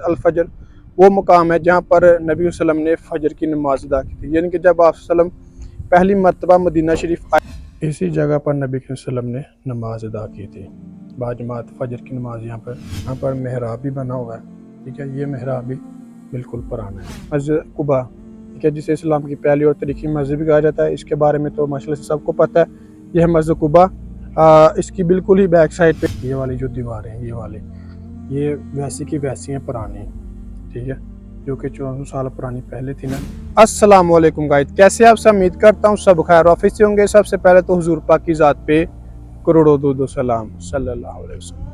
अल-फजर वो मुकाम है जहाँ पर नबी वसल्लम ने फ़जर की नमाज अदा की थी। यानी कि जब आप वसल्लम पहली मरतबा मदीना शरीफ आए, इसी जगह पर नबी वसल्लम ने नमाज अदा की थी बाजमात फ़जर की नमाज। यहाँ पर मेहराब भी बना हुआ है, ठीक है। ये मेहराब भी बिल्कुल पुराना है। मस्जिद कुबा, ठीक है, जिसे इस्लाम की पहली और तारीखी मस्जिद भी कहा जाता है। इसके बारे में तो माशाल्लाह से सबको पता है। यह मस्जिद कुबा, इसकी बिल्कुल ही बैक साइड पे ये वाली जो दीवारें हैं, ये वैसी की वैसी हैं, पुरानी, ठीक है, जो कि 1400 साल पुरानी पहले थी ना। अस्सलाम वालेकुम गाइस, कैसे आप सब? उम्मीद करता हूँ सब खैर ऑफिस से होंगे। सबसे पहले तो हुजूर पाक की ज़ात पे करोड़ों दूध सलाम सल्लल्लाहु अलैहि वसल्लम।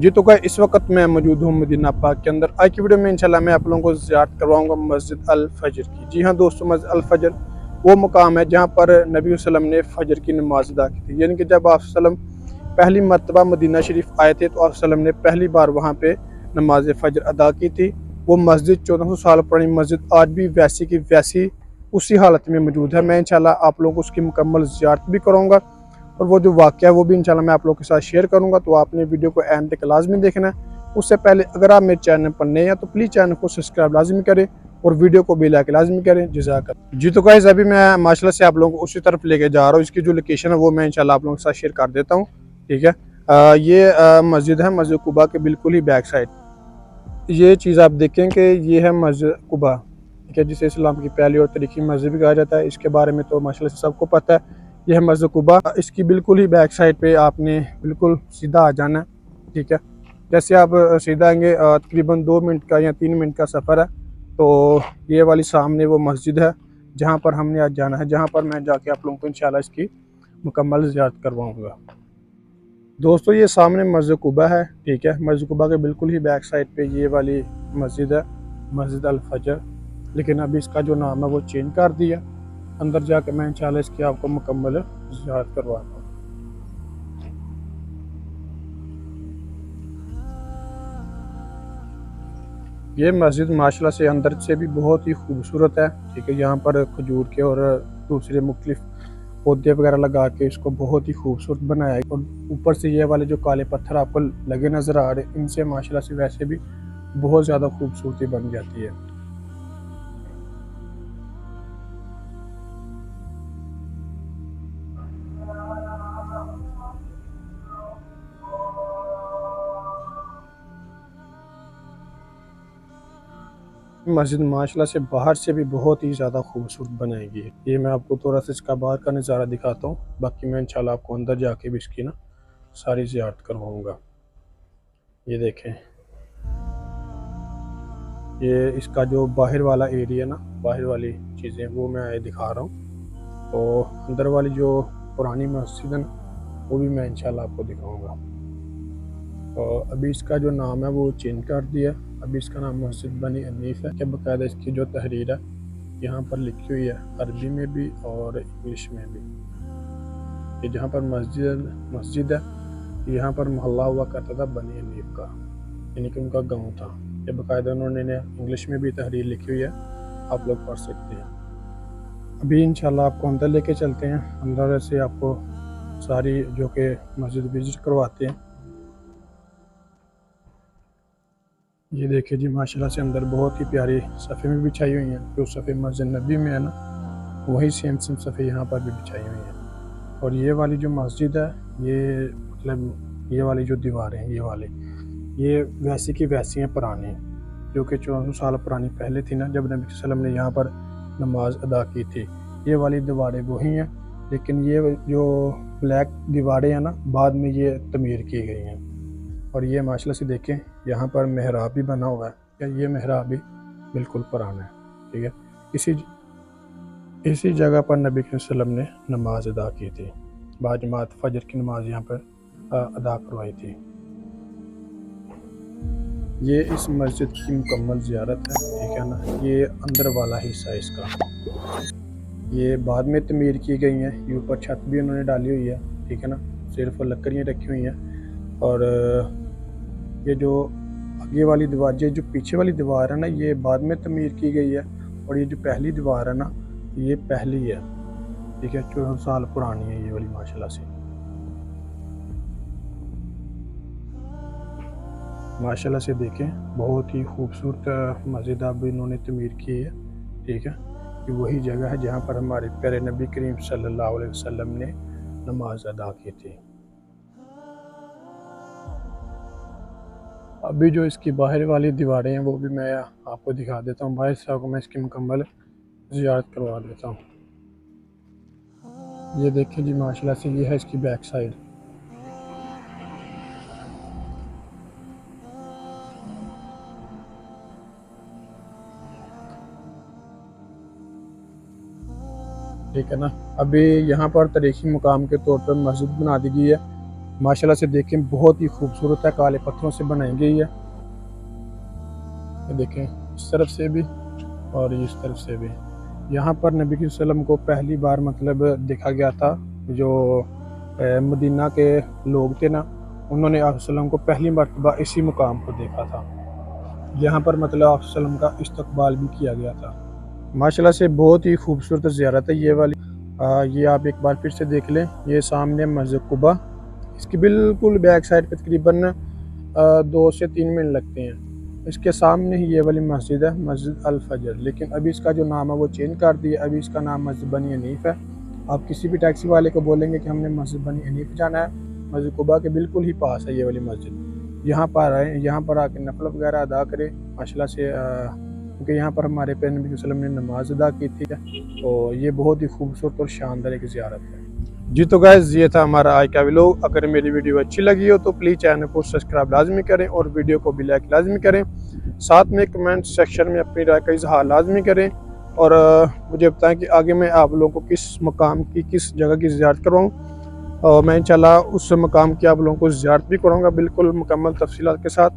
जी तो गाइस, इस वक्त मैं मौजूद हूँ मदीना पाक के अंदर। आज की वीडियो में इंशाल्लाह मैं आप लोगों को ज़ियारत करवाऊंगा मस्जिद अल फजर की। जी हाँ दोस्तों, मस्जिद अल फजर वो मुकाम है जहाँ पर नबी वसल्लम ने फ़जर की नमाज अदा की थी। यानी कि जब आप वसल्लम पहली मरतबा मदीना शरीफ आए थे तो आप वसल्लम ने पहली बार वहाँ पे नमाज फ़जर अदा की थी। वो मस्जिद 1400 साल पुरानी मस्जिद आज भी वैसी की वैसी उसी हालत में मौजूद है। मैं इंशाल्लाह आप लोगों को उसकी मुकम्मल ज़ियारत भी कराऊंगा और वो जो वाक़या है वो भी इंशाल्लाह मैं आप लोगों के साथ शेयर करूंगा। तो आपने वीडियो को एंड तक लाजमी देखना है। उससे पहले अगर आप मेरे चैनल पर नए हैं तो प्लीज़ चैनल को सब्सक्राइब लाजमी करें और वीडियो को बेल आइकन लाजमी करें। जज़ाकल्लाह। जी तो गाइस, अभी मैं माशाल्लाह से आप लोगों को उसी तरफ लेके जा रहा हूँ। इसकी जो लोकेशन है वो मैं इंशाल्लाह आप लोगों के साथ शेयर कर देता हूँ, ठीक है। ये मस्जिद है, मस्जिद कुबा के बिल्कुल ही बैक साइड। ये चीज़ आप देखें कि ये है मस्जिद कुबा, ठीक है, जिसे इस्लाम की पहली और तारीखी मस्जिद भी कहा जाता है। इसके बारे में तो माशाल्लाह से सबको पता है। यह है मस्जिद कुबा, इसकी बिल्कुल ही बैक साइड पे आपने बिल्कुल सीधा आ जाना है, ठीक है। जैसे आप सीधा आएंगे तकरीबन 2 मिनट का या 3 मिनट का सफ़र है। तो ये वाली सामने वो मस्जिद है जहाँ पर हमने आज जाना है, जहाँ पर मैं जाके आप लोगों को इंशाल्लाह इसकी मुकम्मल ज़ियारत करवाऊँगा। दोस्तों ये सामने मस्जिद कुबा है, ठीक है। मस्जिद कुबा के बिल्कुल ही बैक साइड पे ये वाली मस्जिद है, मस्जिद अल फजर। लेकिन अभी इसका जो नाम है वो चेंज कर दिया। अंदर जाकर मैं इंशाल्लाह इसकी आपको मुकम्मल ज़ियारत करवाता हूँ। ये मस्जिद माशाल्लाह से अंदर से भी बहुत ही खूबसूरत है, ठीक है। यहाँ पर खजूर के और दूसरे मुख्तलिफ पौधे वगैरह लगा के इसको बहुत ही खूबसूरत बनाया है। और ऊपर से ये वाले जो काले पत्थर आपको लगे नज़र आ रहे हैं, इनसे माशाल्लाह से वैसे भी बहुत ज़्यादा खूबसूरती बन जाती है। मस्जिद माशाल्लाह से बाहर से भी बहुत ही ज़्यादा खूबसूरत बनाएगी। ये मैं आपको थोड़ा सा इसका बाहर का नज़ारा दिखाता हूँ, बाकी मैं इंशाल्लाह आपको अंदर जाके भी इसकी ना सारी ज़ियारत करवाऊँगा। ये देखें, ये इसका जो बाहर वाला एरिया ना, बाहर वाली चीज़ें वो मैं दिखा रहा हूँ। तो अंदर वाली जो पुरानी मस्जिद है ना, वो भी मैं इंशाल्लाह आपको दिखाऊँगा। और अभी इसका जो नाम है वो चेंज कर दिया। अभी इसका नाम मस्जिद बनी हनीफ है, कि बाकायदा इसकी जो तहरीर है यहाँ पर लिखी हुई है, अरबी में भी और इंग्लिश में भी। ये जहाँ पर मस्जिद है, यहाँ पर मोहल्ला हुआ करता था बनी हनीफ का, यानी कि उनका गांव था। ये बाकायदा उन्होंने इंग्लिश में भी तहरीर लिखी हुई है, आप लोग पढ़ सकते हैं। अभी इंशाल्लाह आपको अंदर लेके चलते हैं। अंदर से आपको सारी जो कि मस्जिद विजिट करवाते हैं। ये देखिए जी, माशाल्लाह से अंदर बहुत ही प्यारी सफ़े में बिछाई हुई हैं। जो सफ़े मस्जिद नबी में है ना, वही सेम सफ़े यहाँ पर भी बिछाई हुई हैं। और ये वाली जो मस्जिद है, ये मतलब ये वाली जो दीवारें हैं, ये वैसी की वैसी हैं, पुरानी, जो कि 1400 साल पुरानी पहले थी ना, जब नबी सल्लल्लाहु अलैहि वसल्लम ने यहाँ पर नमाज अदा की थी। ये वाली दीवारें वही हैं, लेकिन ये जो ब्लैक दीवारें हैं ना, बाद में ये तमीर की गई हैं। और ये माशाल्लाह से देखें, यहाँ पर मेहराब भी बना हुआ है, या ये मेहराब भी बिल्कुल पुराना है, ठीक है। इसी जगह पर नबी वसल्लम ने नमाज अदा की थी बाजमात, फ़जर की नमाज यहाँ पर अदा करवाई थी। ये इस मस्जिद की मुकम्मल ज़ियारत है, ठीक है ना। ये अंदर वाला हिस्सा है इसका, ये बाद में तमीर की गई हैं। ये ऊपर छत भी उन्होंने डाली हुई है, ठीक है ना, सिर्फ लकड़ियाँ रखी हुई हैं। और ये जो आगे वाली दीवार, ये जो पीछे वाली दीवार है ना, ये बाद में तमीर की गई है। और ये जो पहली दीवार है ना, ये पहली है, ठीक है, 1400 साल पुरानी है ये वाली माशाल्लाह से। माशाल्लाह से देखें, बहुत ही खूबसूरत मस्जिद अब इन्होंने तमीर की है। ठीक है, कि वही जगह है जहाँ पर हमारे प्यारे नबी करीम सल्लल्लाहु अलैहि वसल्लम ने नमाज अदा की थी। अभी जो इसकी बाहर वाली दीवारें हैं वो भी मैं आपको दिखा देता हूँ। बाहर से आपको मैं इसकी मुकम्मल ज़ियारत करवा देता हूँ। ये देखें जी, माशाल्लाह से ये है इसकी बैक साइड। ठीक है ना। अभी यहाँ पर तारीखी मुकाम के तौर पर मस्जिद बना दी गई है। माशाल्लाह से देखें, बहुत ही खूबसूरत है, काले पत्थरों से बनाई गई है। ये देखें, इस तरफ से भी और इस तरफ से भी। यहाँ पर नबी के वसल्लम को पहली बार मतलब देखा गया था। जो मदीना के लोग थे ना, उन्होंने आप वसल्लम को पहली मरतबा इसी मुकाम पर देखा था। यहाँ पर मतलब आप वसल्लम का इस्तकबाल भी किया गया था। माशाल्लाह से बहुत ही खूबसूरत ज़ियारत है ये वाली। ये आप एक बार फिर से देख लें। ये सामने मस्जिद कुबा, इसकी बिल्कुल बैक साइड पे तकरीबन 2 से 3 मिनट लगते हैं। इसके सामने ही ये वाली मस्जिद है, मस्जिद अल फजर। लेकिन अभी इसका जो नाम है वो चेंज कर दिया। अभी इसका नाम मस्जिद बनी हनीफ है। आप किसी भी टैक्सी वाले को बोलेंगे कि हमने मस्जिद बनी हनीफ जाना है, मस्जिद कुबा के बिल्कुल ही पास है ये वाली मस्जिद। यहाँ पर आए, यहाँ पर आके नफल वगैरह अदा करें माशाल्लाह से, क्योंकि यहाँ पर हमारे प्यारे नबी सल्लल्लाहु अलैहि वसल्लम ने नमाज अदा की थी। तो ये बहुत ही खूबसूरत और शानदार एक ज़ियारत है जी। तो गाइस, ये था हमारा आज का व्लॉग। अगर मेरी वीडियो अच्छी लगी हो तो प्लीज़ चैनल को सब्सक्राइब लाजमी करें और वीडियो को भी लाइक लाजमी करें। साथ में कमेंट सेक्शन में अपनी राय का इजहार लाजमी करें और मुझे बताएं कि आगे मैं आप लोगों को किस मकाम की, किस जगह की ज़ियारत करवाऊँ। और मैं इंशाल्लाह उस मकाम की आप लोगों को ज़ियारत भी करूँगा, बिल्कुल मुकम्मल तफसीलात के साथ।